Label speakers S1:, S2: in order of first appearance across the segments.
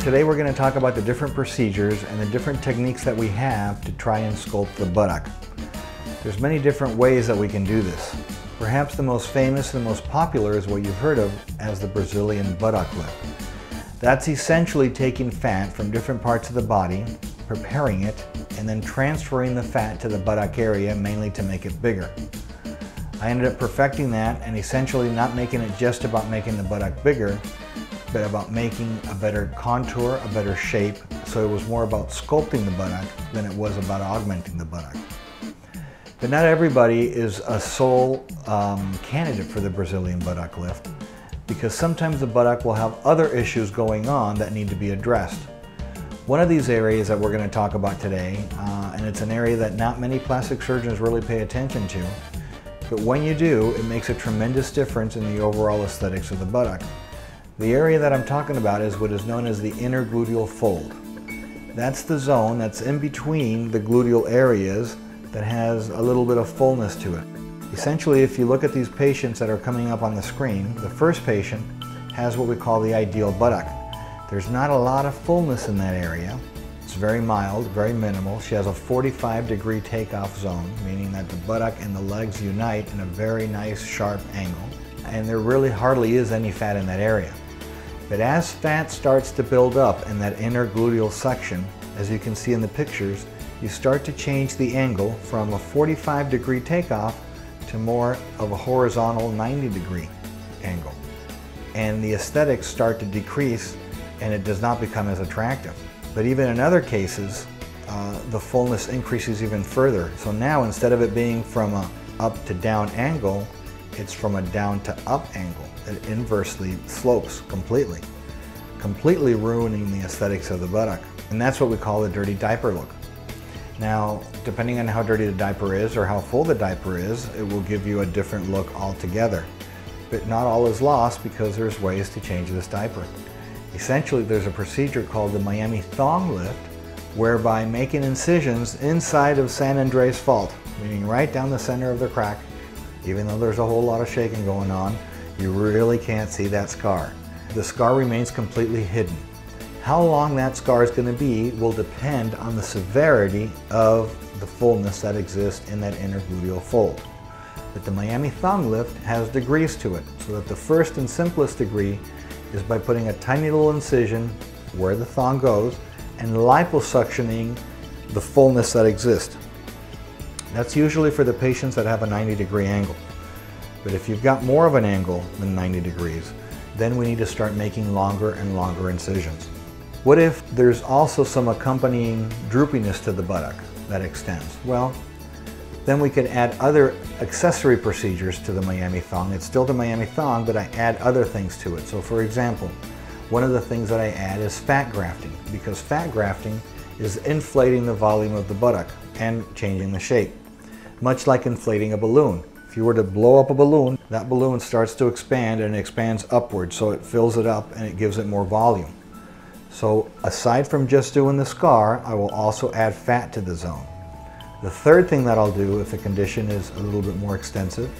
S1: Today we're going to talk about the different procedures and the different techniques that we have to try and sculpt the buttock. There's many different ways that we can do this. Perhaps the most famous and the most popular is what you've heard of as the Brazilian buttock lift. That's essentially taking fat from different parts of the body, preparing it, and then transferring the fat to the buttock area, mainly to make it bigger. I ended up perfecting that and essentially not making it just about making the buttock bigger, but about making a better contour, a better shape. So it was more about sculpting the buttock than it was about augmenting the buttock. But not everybody is a sole candidate for the Brazilian buttock lift, because sometimes the buttock will have other issues going on that need to be addressed. One of these areas that we're going to talk about today, and it's an area that not many plastic surgeons really pay attention to, but when you do, it makes a tremendous difference in the overall aesthetics of the buttock. The area that I'm talking about is what is known as the inner gluteal fold. That's the zone that's in between the gluteal areas that has a little bit of fullness to it. Essentially, if you look at these patients that are coming up on the screen, the first patient has what we call the ideal buttock. There's not a lot of fullness in that area. It's very mild, very minimal. She has a 45-degree takeoff zone, meaning that the buttock and the legs unite in a very nice sharp angle. And there really hardly is any fat in that area. But as fat starts to build up in that inner gluteal section, as you can see in the pictures, you start to change the angle from a 45-degree takeoff to more of a horizontal 90-degree angle. And the aesthetics start to decrease and it does not become as attractive. But even in other cases, the fullness increases even further. So now instead of it being from a up to down angle, it's from a down to up angle. It inversely slopes completely ruining the aesthetics of the buttock. And that's what we call the dirty diaper look. Now, depending on how dirty the diaper is or how full the diaper is, it will give you a different look altogether. But not all is lost, because there's ways to change this diaper. Essentially, there's a procedure called the Miami thong lift, whereby making incisions inside of San Andreas fault, meaning right down the center of the crack. Even though there's a whole lot of shaking going on, you really can't see that scar. The scar remains completely hidden. How long that scar is going to be will depend on the severity of the fullness that exists in that inner gluteal fold. But the Miami thong lift has degrees to it, so that the first and simplest degree is by putting a tiny little incision where the thong goes and liposuctioning the fullness that exists. That's usually for the patients that have a 90-degree angle. But if you've got more of an angle than 90 degrees, then we need to start making longer and longer incisions. What if there's also some accompanying droopiness to the buttock that extends? Well, then we could add other accessory procedures to the Miami thong. It's still the Miami thong, but I add other things to it. So for example, one of the things that I add is fat grafting, because fat grafting is inflating the volume of the buttock and changing the shape. Much like inflating a balloon. If you were to blow up a balloon, that balloon starts to expand and it expands upward, so it fills it up and it gives it more volume. So aside from just doing the scar, I will also add fat to the zone. The third thing that I'll do if the condition is a little bit more extensive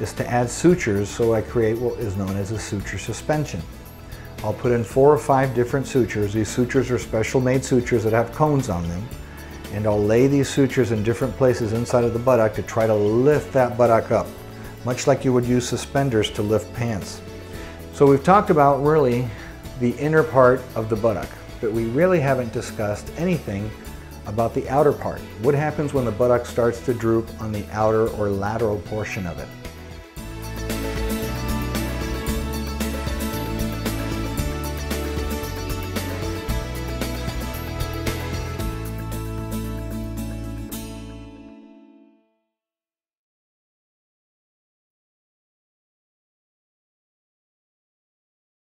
S1: is to add sutures, so I create what is known as a suture suspension. I'll put in 4 or 5 different sutures. These sutures are special made sutures that have cones on them. And I'll lay these sutures in different places inside of the buttock to try to lift that buttock up, much like you would use suspenders to lift pants. So we've talked about really the inner part of the buttock, but we really haven't discussed anything about the outer part. What happens when the buttock starts to droop on the outer or lateral portion of it?